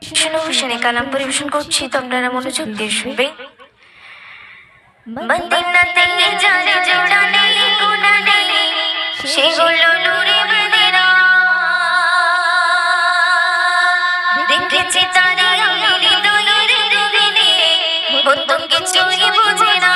শুনে হুসেনে কালাম পরিবেশন করছি, তো আপনারা মনোযোগ দিয়ে শুনবেন। মদিনাতে যারে জোড়া নেই গুণা নেই, সেগুলো নূরে মদিনা। দেখেছি তারে আমি হৃদয়ের গভীরে, বন্ধু কিছুই বোঝে না।